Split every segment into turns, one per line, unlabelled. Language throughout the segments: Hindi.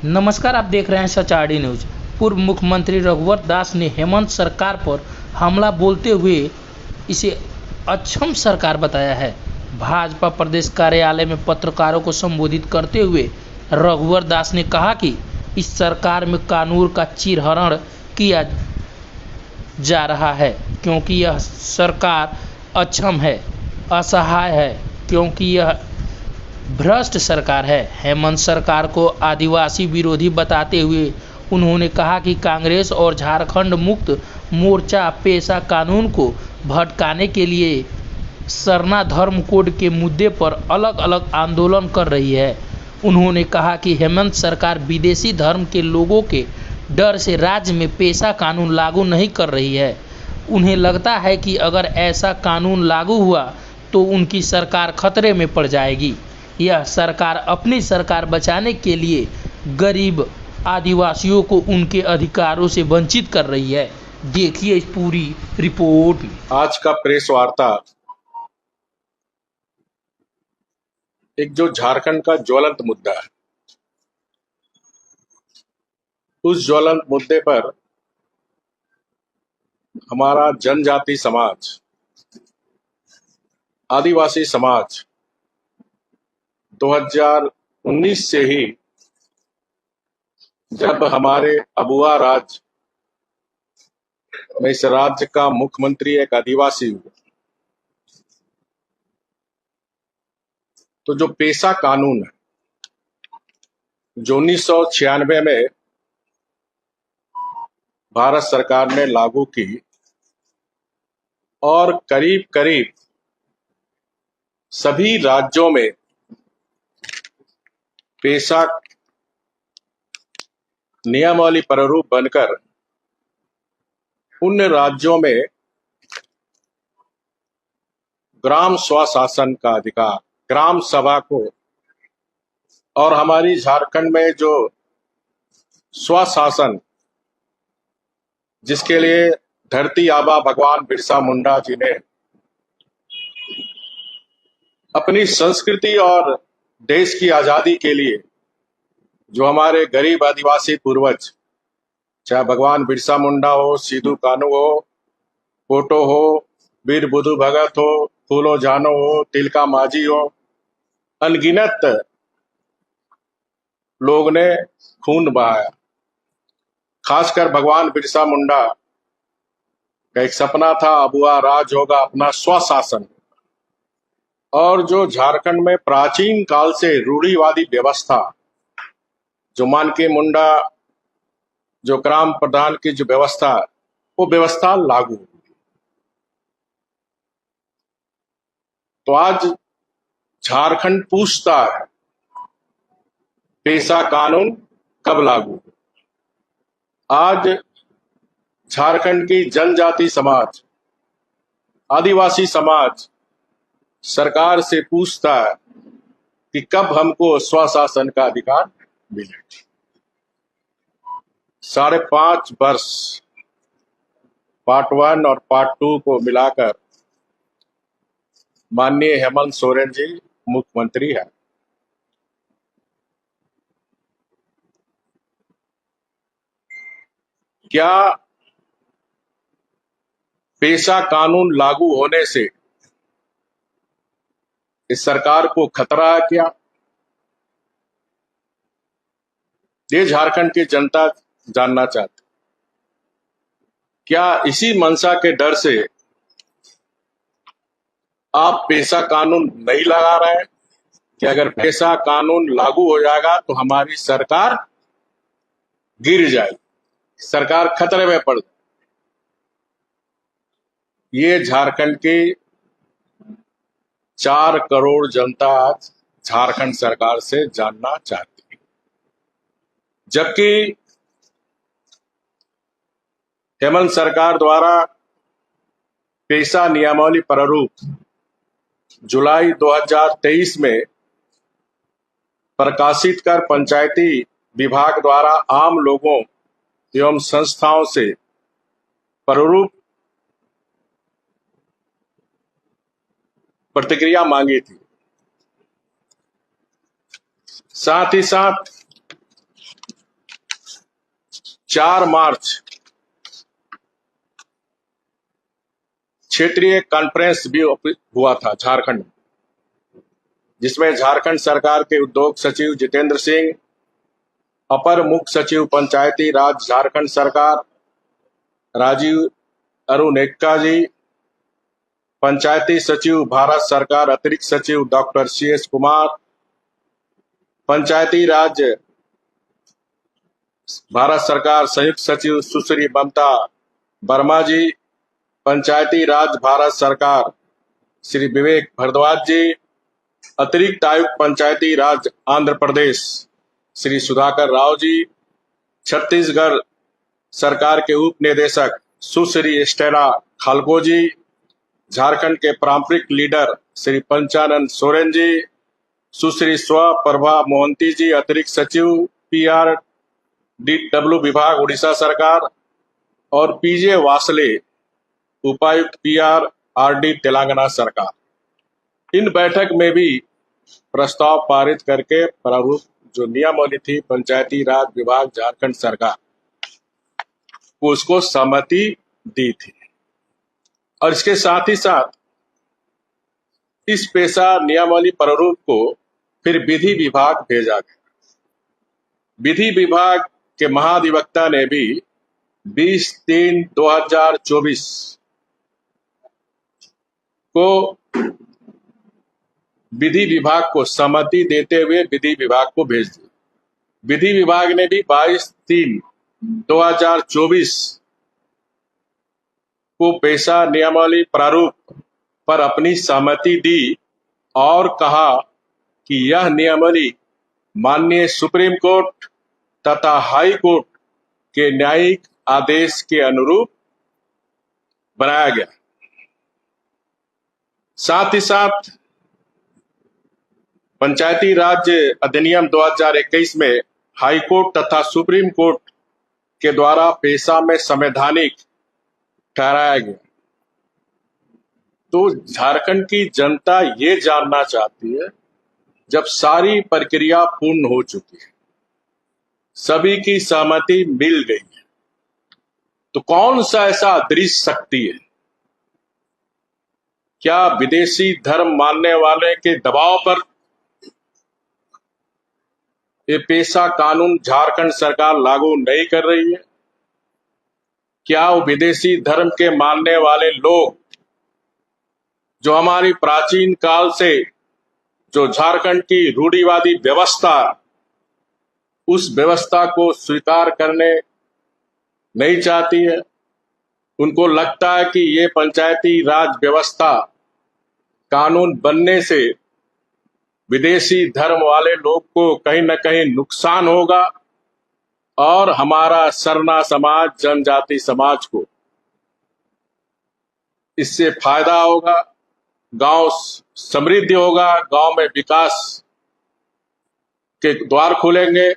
नमस्कार, आप देख रहे हैं सच आरडी न्यूज। पूर्व मुख्यमंत्री रघुवर दास ने हेमंत सरकार पर हमला बोलते हुए इसे अक्षम सरकार बताया है। भाजपा प्रदेश कार्यालय में पत्रकारों को संबोधित करते हुए रघुवर दास ने कहा कि इस सरकार में कानून का चीरहरण किया जा रहा है, क्योंकि यह सरकार अक्षम है, असहाय है, क्योंकि यह भ्रष्ट सरकार है। हेमंत सरकार को आदिवासी विरोधी बताते हुए उन्होंने कहा कि कांग्रेस और झारखंड मुक्त मोर्चा पेशा कानून को भटकाने के लिए सरना धर्म कोड के मुद्दे पर अलग अलग आंदोलन कर रही है। उन्होंने कहा कि हेमंत सरकार विदेशी धर्म के लोगों के डर से राज्य में पेशा कानून लागू नहीं कर रही है। उन्हें लगता है कि अगर ऐसा कानून लागू हुआ तो उनकी सरकार खतरे में पड़ जाएगी। यह सरकार अपनी सरकार बचाने के लिए गरीब आदिवासियों को उनके अधिकारों से वंचित कर रही है। देखिए इस पूरी रिपोर्ट में।
आज का प्रेस वार्ता एक जो झारखंड का ज्वलंत मुद्दा है, उस ज्वलंत मुद्दे पर हमारा जनजाति समाज, आदिवासी समाज 2019 से ही, जब हमारे अबुआ राज में इस राज्य का मुख्यमंत्री एक आदिवासी हुआ, तो जो पेशा कानून है जो 1996 में भारत सरकार ने लागू की और करीब करीब सभी राज्यों में पेशा नियमावली प्रारूप बनकर उन राज्यों में ग्राम स्वशासन का अधिकार, ग्राम सभा को, और हमारी झारखंड में जो स्वशासन, जिसके लिए धरती आबा भगवान बिरसा मुंडा जी ने अपनी संस्कृति और देश की आजादी के लिए, जो हमारे गरीब आदिवासी पूर्वज, चाहे भगवान बिरसा मुंडा हो, सिद्धू कान्हू हो, पोटो हो, वीर बुधु भगत हो, फूलो जानो हो, तिलका माझी हो, अनगिनत लोग ने खून बहाया। खासकर भगवान बिरसा मुंडा का एक सपना था, अबुआ राज होगा, अपना स्वशासन। और जो झारखंड में प्राचीन काल से रूढ़िवादी व्यवस्था, जो मानके मुंडा, जो ग्राम प्रधान की जो व्यवस्था, वो व्यवस्था लागू हुई। तो आज झारखंड पूछता है पेशा कानून कब लागू। आज झारखंड की जनजाति समाज, आदिवासी समाज सरकार से पूछता है कि कब हमको स्वशासन का अधिकार मिलेगा। 5.5 वर्ष पार्ट 1 और पार्ट 2 को मिलाकर माननीय हेमंत सोरेन जी मुख्यमंत्री है। क्या पेशा कानून लागू होने से इस सरकार को खतरा है? क्या ये झारखंड की जनता जानना चाहती। क्या इसी मंशा के डर से आप पेशा कानून नहीं लगा रहे हैं कि अगर पेशा कानून लागू हो जाएगा तो हमारी सरकार गिर जाएगी, सरकार खतरे में पड़ जाएगी? ये झारखंड की 4 करोड़ जनता आज झारखंड सरकार से जानना चाहती है। जबकि हेमंत सरकार द्वारा पेशा नियमावली प्रारूप जुलाई 2023 में प्रकाशित कर पंचायती विभाग द्वारा आम लोगों एवं संस्थाओं से प्रारूप प्रतिक्रिया मांगी थी। साथ ही साथ 4 मार्च क्षेत्रीय कॉन्फ्रेंस भी हुआ था झारखंड में, जिसमें झारखंड सरकार के उद्योग सचिव जितेंद्र सिंह, अपर मुख्य सचिव पंचायती राज झारखंड सरकार राजीव अरुणेक्का जी, पंचायती सचिव भारत सरकार अतिरिक्त सचिव डॉक्टर CS कुमार, पंचायती राज भारत सरकार संयुक्त सचिव सुश्री ममता वर्मा जी, पंचायती राज भारत सरकार श्री विवेक भारद्वाज जी, अतिरिक्त आयुक्त पंचायती राज आंध्र प्रदेश श्री सुधाकर राव जी, छत्तीसगढ़ सरकार के उप निदेशक सुश्री स्टेला खालको जी, झारखंड के पारंपरिक लीडर श्री पंचानन सोरेन जी, सुश्री स्वप्रभा मोहंती जी, अतिरिक्त सचिव PRDW विभाग उड़ीसा सरकार, और PJ वासले उपायुक्त PRRD तेलंगाना सरकार। इन बैठक में भी प्रस्ताव पारित करके प्रारूप जो नियमावली थी पंचायती राज विभाग झारखंड सरकार को उसको सहमति दी थी। और इसके साथ ही साथ इस पेशा नियमावली प्रारूप को फिर विधि विभाग भेजा गया। विधि विभाग के महाधिवक्ता ने भी 20/3/2024 को विधि विभाग को सहमति देते हुए विधि विभाग को भेज दिया। विधि विभाग ने भी 22/3/2024 को पेशा नियमावली प्रारूप पर अपनी सहमति दी और कहा कि यह नियमावली माननीय सुप्रीम कोर्ट तथा हाई कोर्ट के न्यायिक आदेश के अनुरूप बनाया गया। साथ ही साथ पंचायती राज अधिनियम 2021 में हाई कोर्ट तथा सुप्रीम कोर्ट के द्वारा पेशा में संवैधानिक ठहराया गया। तो झारखंड की जनता ये जानना चाहती है, जब सारी प्रक्रिया पूर्ण हो चुकी है, सभी की सहमति मिल गई है, तो कौन सा ऐसा अदृश्य शक्ति है? क्या विदेशी धर्म मानने वाले के दबाव पर ये पेशा कानून झारखंड सरकार लागू नहीं कर रही है? क्या वो विदेशी धर्म के मानने वाले लोग जो हमारी प्राचीन काल से जो झारखंड की रूढ़िवादी व्यवस्था, उस व्यवस्था को स्वीकार करने नहीं चाहती है? उनको लगता है कि ये पंचायती राज व्यवस्था कानून बनने से विदेशी धर्म वाले लोग को कहीं न कहीं नुकसान होगा और हमारा सरना समाज, जनजाति समाज को इससे फायदा होगा, गांव समृद्ध होगा, गांव में विकास के द्वार खुलेंगे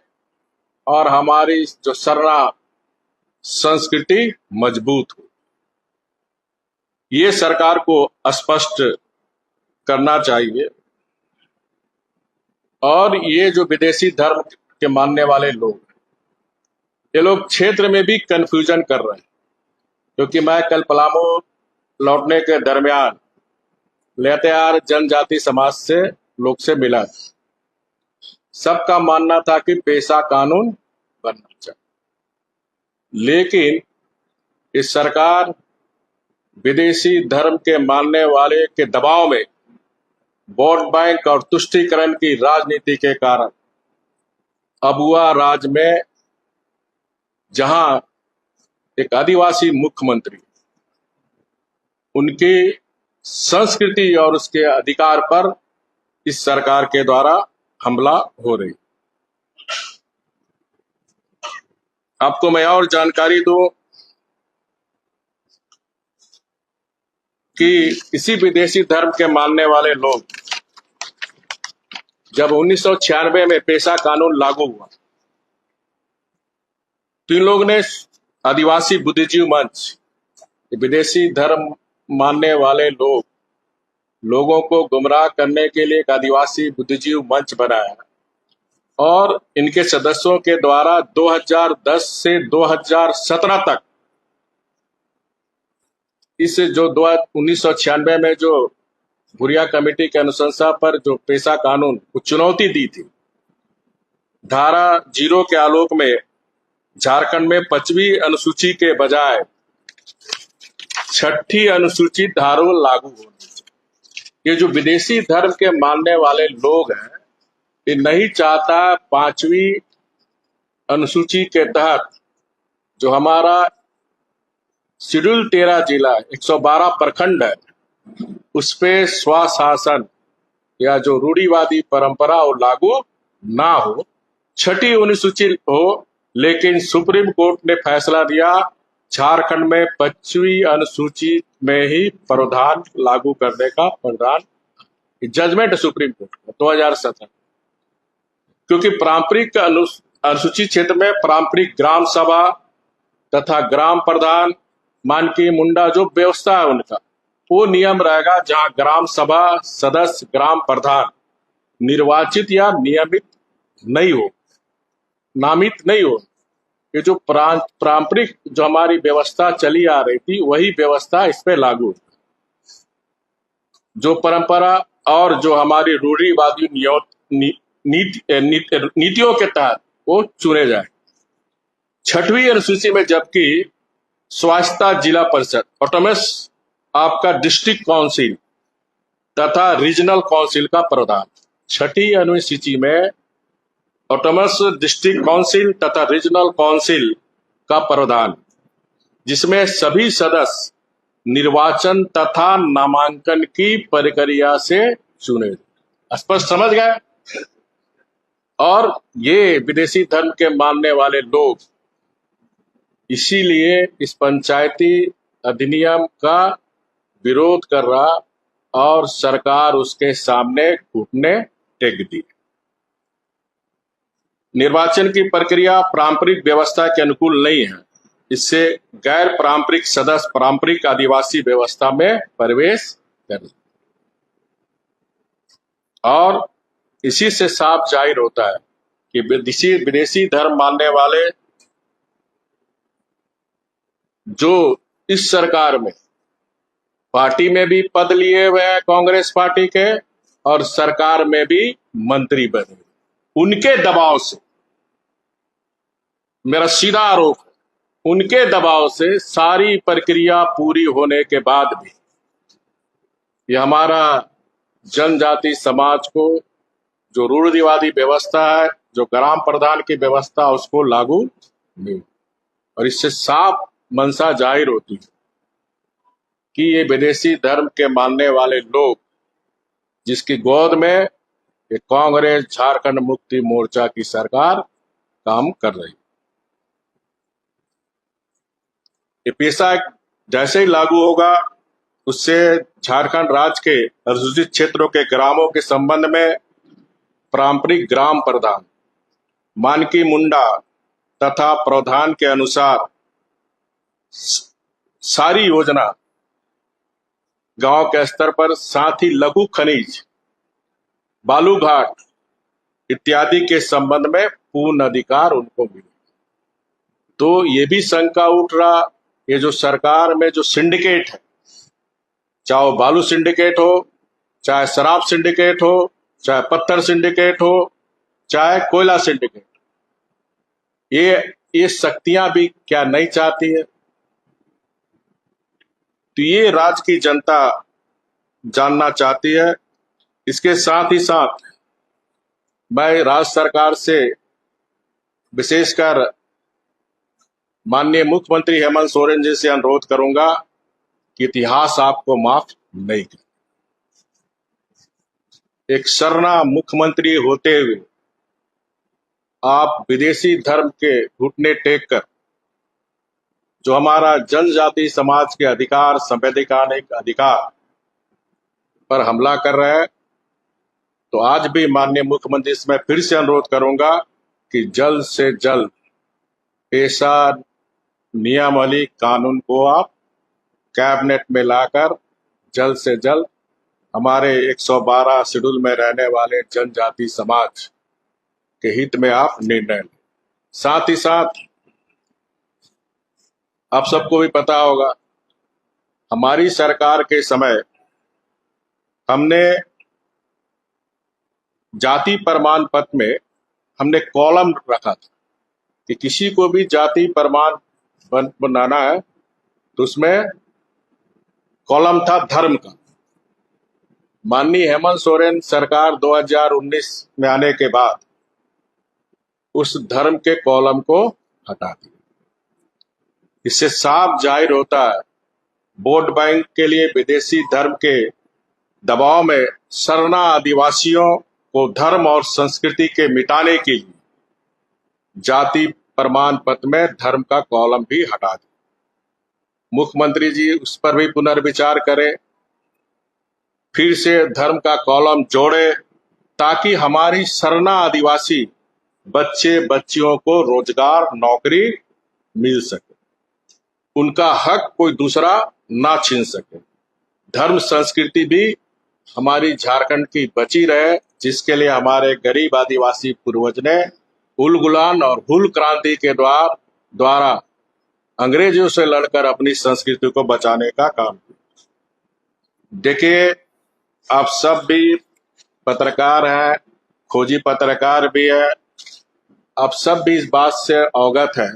और हमारी जो सरना संस्कृति मजबूत हो। ये सरकार को स्पष्ट करना चाहिए। और ये जो विदेशी धर्म के मानने वाले लोग, ये लोग क्षेत्र में भी कंफ्यूजन कर रहे हैं, क्योंकि मैं कल पलामू लौटने के दरमियान लेतेहार जनजाति समाज से लोग से मिला। सबका मानना था कि पेशा कानून बनना चाहिए, लेकिन इस सरकार विदेशी धर्म के मानने वाले के दबाव में वोट बैंक और तुष्टीकरण की राजनीति के कारण अबुआ राज में, जहां एक आदिवासी मुख्यमंत्री, उनकी संस्कृति और उसके अधिकार पर इस सरकार के द्वारा हमला हो रही। आपको मैं और जानकारी दूं कि इसी विदेशी धर्म के मानने वाले लोग, जब 1996 में पेशा कानून लागू हुआ, तो इन लोग ने आदिवासी बुद्धिजीव मंच, विदेशी धर्म मानने वाले लोगों को गुमराह करने के लिए एक आदिवासी बुद्धिजीव मंच बनाया और इनके सदस्यों के द्वारा 2010 से 2017 तक इस जो 1996 में जो भुरिया कमेटी के अनुशंसा पर जो पेशा कानून को चुनौती दी थी, धारा 0 के आलोक में झारखंड में 5वीं अनुसूची के बजाय 6ठी अनुसूची धारा लागू होनी चाहिए। ये जो विदेशी धर्म के मानने वाले लोग हैं, ये नहीं चाहता 5वीं अनुसूची के तहत जो हमारा शेड्यूल 13 जिला 112 प्रखंड है, उस पे स्वशासन या जो रूढ़िवादी परंपरा वो लागू ना हो, 6ठी अनुसूची हो। लेकिन सुप्रीम कोर्ट ने फैसला दिया झारखंड में 5वीं अनुसूची में ही प्रावधान लागू करने का प्रावधान, जजमेंट सुप्रीम कोर्ट का 2017। क्योंकि पारंपरिक अनुसूचित क्षेत्र में पारंपरिक ग्राम सभा तथा ग्राम प्रधान मानकी मुंडा जो व्यवस्था है उनका वो नियम रहेगा, जहां ग्राम सभा सदस्य ग्राम प्रधान निर्वाचित या नियमित नहीं हो, नामित नहीं हो। ये जो पारंपरिक जो हमारी व्यवस्था चली आ रही थी वही व्यवस्था इस पे लागू, जो परंपरा और जो हमारी रूढ़िवादी नीतियों के तहत वो चुने जाए। 6वीं अनुसूची में जबकि स्वायत्ता जिला परिषद ऑटोनमस आपका डिस्ट्रिक्ट काउंसिल तथा रीजनल काउंसिल का प्रावधान, 6ठी अनुसूची में ऑटोनमस डिस्ट्रिक्ट काउंसिल तथा रीजनल काउंसिल का प्रावधान, जिसमें सभी सदस्य निर्वाचन तथा नामांकन की प्रक्रिया से चुने। स्पष्ट समझ गए? और ये विदेशी धर्म के मानने वाले लोग इसीलिए इस पंचायती अधिनियम का विरोध कर रहा और सरकार उसके सामने घुटने टेक दी। निर्वाचन की प्रक्रिया पारंपरिक व्यवस्था के अनुकूल नहीं है, इससे गैर पारंपरिक सदस्य पारंपरिक आदिवासी व्यवस्था में प्रवेश कर, और इसी से साफ जाहिर होता है कि विदेशी धर्म मानने वाले जो इस सरकार में पार्टी में भी पद लिए हुए हैं कांग्रेस पार्टी के और सरकार में भी मंत्री बने, उनके दबाव से, मेरा सीधा आरोप है, उनके दबाव से सारी प्रक्रिया पूरी होने के बाद भी ये हमारा जनजाति समाज को जो रूढ़िवादी व्यवस्था है, जो ग्राम प्रधान की व्यवस्था, उसको लागू नहीं। और इससे साफ मंशा जाहिर होती है कि ये विदेशी धर्म के मानने वाले लोग जिसकी गोद में ये कांग्रेस झारखंड मुक्ति मोर्चा की सरकार काम कर रही, ये पेशा जैसे ही लागू होगा उससे झारखंड राज्य के अनुसूचित क्षेत्रों के ग्रामों के संबंध में पारंपरिक ग्राम प्रधान मानकी मुंडा तथा प्रावधान के अनुसार सारी योजना गांव के स्तर पर, साथ ही लघु खनिज बालू घाट इत्यादि के संबंध में पूर्ण अधिकार उनको मिले। तो ये भी शंका उठ रहा, ये जो सरकार में जो सिंडिकेट है, चाहे वो बालू सिंडिकेट हो, चाहे शराब सिंडिकेट हो, चाहे पत्थर सिंडिकेट हो, चाहे कोयला सिंडिकेट, ये शक्तियां भी क्या नहीं चाहती है? तो ये राज्य की जनता जानना चाहती है। इसके साथ ही साथ मैं राज्य सरकार से विशेषकर माननीय मुख्यमंत्री हेमंत सोरेन जी से अनुरोध करूंगा कि इतिहास आपको माफ नहीं करे। एक शरणा मुख्यमंत्री होते हुए आप विदेशी धर्म के घुटने टेक कर जो हमारा जनजाति समाज के अधिकार, संवैधानिक अधिकार पर हमला कर रहे हैं, तो आज भी माननीय मुख्यमंत्री से मैं फिर से अनुरोध करूंगा कि जल्द से जल्द पेशा नियमावली कानून को आप कैबिनेट में लाकर जल्द से जल्द हमारे 112 शेड्यूल में रहने वाले जनजाति समाज के हित में आप निर्णय लें। साथ ही साथ आप सबको भी पता होगा, हमारी सरकार के समय हमने जाति प्रमाण पत्र में हमने कॉलम रखा था कि किसी को भी जाति प्रमाण बनाना है तो उसमें कॉलम था धर्म का। माननीय हेमंत सोरेन सरकार 2019 में आने के बाद उस धर्म के कॉलम को हटा दिया। इससे साफ जाहिर होता है, वोट बैंक के लिए विदेशी धर्म के दबाव में सरना आदिवासियों को धर्म और संस्कृति के मिटाने के लिए जाति प्रमाण पत्र में धर्म का कॉलम भी हटा दिया। मुख्यमंत्री जी उस पर भी पुनर्विचार करें, फिर से धर्म का कॉलम जोड़े, ताकि हमारी सरना आदिवासी बच्चे बच्चियों को रोजगार नौकरी मिल सके, उनका हक कोई दूसरा ना छीन सके। धर्म संस्कृति भी हमारी झारखंड की बची रहे, जिसके लिए हमारे गरीब आदिवासी पूर्वज ने उलगुलान और हुल क्रांति के द्वारा अंग्रेजों से लड़कर अपनी संस्कृति को बचाने का काम किया। देखिए, आप सब भी पत्रकार हैं, खोजी पत्रकार भी है, आप सब भी इस बात से अवगत हैं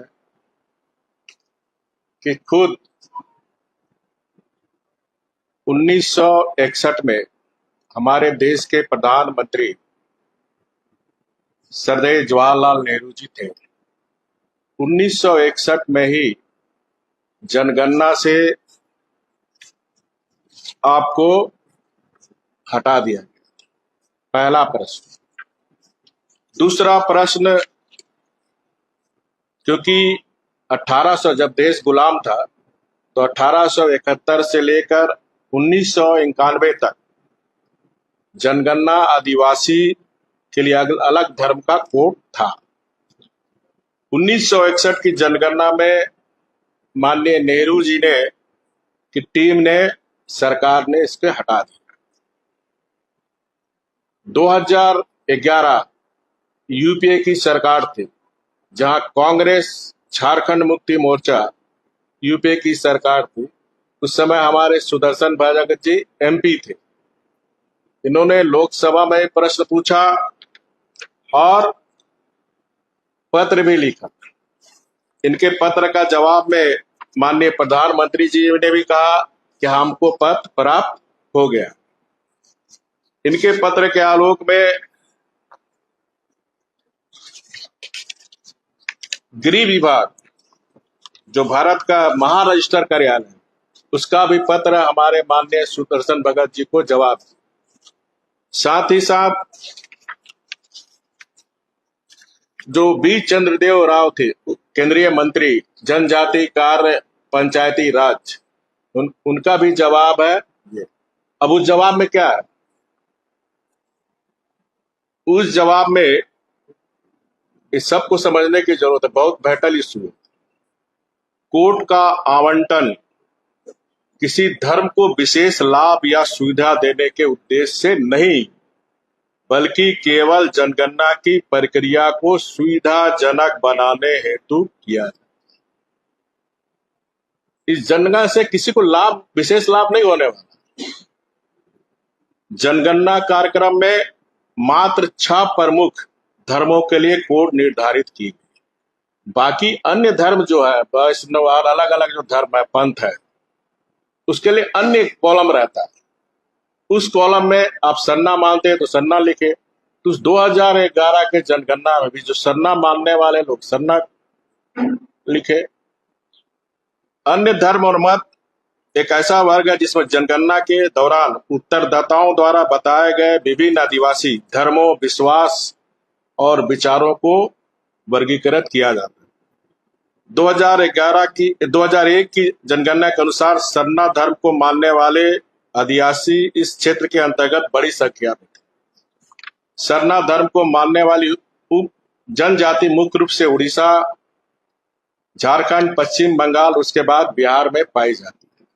कि खुद 1961 में हमारे देश के प्रधानमंत्री सरदार जवाहरलाल नेहरू जी थे। 1961 में ही जनगणना से आपको हटा दिया गया। पहला प्रश्न। दूसरा प्रश्न, क्योंकि 1800 जब देश गुलाम था तो 1871 से लेकर 1991 तक जनगणना आदिवासी के लिए अलग धर्म का कोड था। 1961 की जनगणना में माननीय नेहरू जी ने की टीम ने सरकार ने इसके हटा दिया। 2011 यूपीए की सरकार थी, जहां कांग्रेस झारखंड मुक्ति मोर्चा यूपीए की सरकार थी। उस समय हमारे सुदर्शन भगत जी एमपी थे। इन्होंने लोकसभा में प्रश्न पूछा और पत्र भी लिखा। इनके पत्र का जवाब में माननीय प्रधानमंत्री जी ने भी कहा कि हमको पत्र प्राप्त हो गया। इनके पत्र के आलोक में गृह विभाग, जो भारत का महारजिस्टर कार्यालय, उसका भी पत्र हमारे माननीय सुदर्शन भगत जी को जवाब दिया। साथ ही साथ जो बी चंद्रदेव राव थे, केंद्रीय मंत्री जनजाति कार्य पंचायती राज, उनका भी जवाब है ये। अब उस जवाब में क्या है? उस जवाब में इस सबको समझने की जरूरत है, बहुत वाइटल इशू है। कोर्ट का आवंटन किसी धर्म को विशेष लाभ या सुविधा देने के उद्देश्य से नहीं, बल्कि केवल जनगणना की प्रक्रिया को सुविधाजनक बनाने हेतु किया जाए। इस जनगणना से किसी को लाभ, विशेष लाभ नहीं होने वाला। जनगणना कार्यक्रम में मात्र 6 प्रमुख धर्मों के लिए कोड निर्धारित की गई। बाकी अन्य धर्म जो है, वैष्णव और अलग अलग जो धर्म है, पंथ है, उसके लिए अन्य कॉलम रहता है। उस कॉलम में आप सरना मानते हैं तो सरना लिखे। तो 2011 के जनगणना में भी जो सरना मानने वाले लोग सरना लिखे। अन्य धर्म और मत एक ऐसा वर्ग है जिसमें जनगणना के दौरान उत्तरदाताओं द्वारा बताए गए विभिन्न आदिवासी धर्मों, विश्वास और विचारों को वर्गीकृत किया जाता है। 2001 की जनगणना के अनुसार सरना धर्म को मानने वाले आदिवासी इस क्षेत्र के अंतर्गत बड़ी संख्या में थे। सरना धर्म को मानने वाली उप जनजाति मुख्य रूप से उड़ीसा, झारखंड, पश्चिम बंगाल, उसके बाद बिहार में पाई जाती है।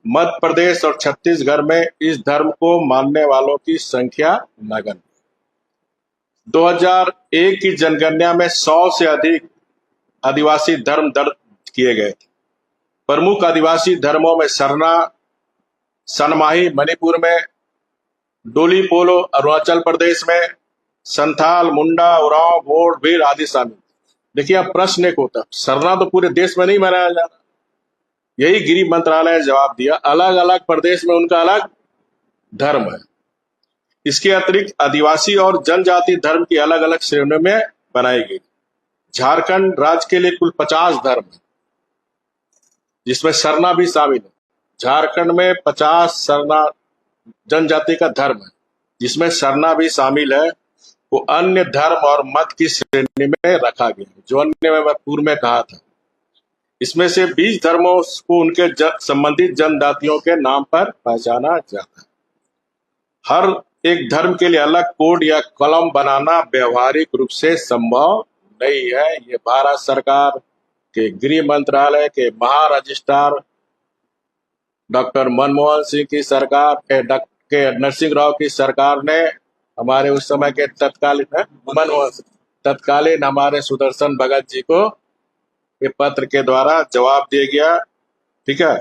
मध्य प्रदेश और छत्तीसगढ़ में इस धर्म को मानने वालों की संख्या नगण्य। 2001 की जनगणना में 100 से अधिक आदिवासी धर्म दर्ज किए गए थे। प्रमुख आदिवासी धर्मों में सरना, सनमाही मणिपुर में, डोली पोलो अरुणाचल प्रदेश में, संथाल, मुंडा, उरांव, भोड़, भील आदि शामिल। देखिए, अब प्रश्न एक होता, सरना तो पूरे देश में नहीं मनाया जा रहा। यही गृह मंत्रालय ने जवाब दिया, अलग अलग प्रदेश में उनका अलग धर्म है। इसके अतिरिक्त आदिवासी और जनजाति धर्म की अलग अलग श्रेणियों में बनाई गई। झारखंड राज्य के लिए कुल 50 धर्म है, जिसमें सरना भी शामिल है। झारखंड में 50 सरना जनजाति का धर्म है, जिसमें सरना भी शामिल है। वो अन्य धर्म और मत की श्रेणी में रखा गया है, जो अन्य में मैं पूर्व में कहा था। इसमें से 20 धर्मों को उनके संबंधित जनजातियों के नाम पर पहचाना जाता है। हर एक धर्म के लिए अलग कोड या कॉलम बनाना व्यवहारिक रूप से संभव नहीं है। ये भारत सरकार के गृह मंत्रालय के महारजिस्ट्रार डॉक्टर मनमोहन सिंह की सरकार के नरसिंह राव की सरकार ने हमारे उस समय के तत्कालीन हमारे सुदर्शन भगत जी को ये पत्र के द्वारा जवाब दिया गया। ठीक है।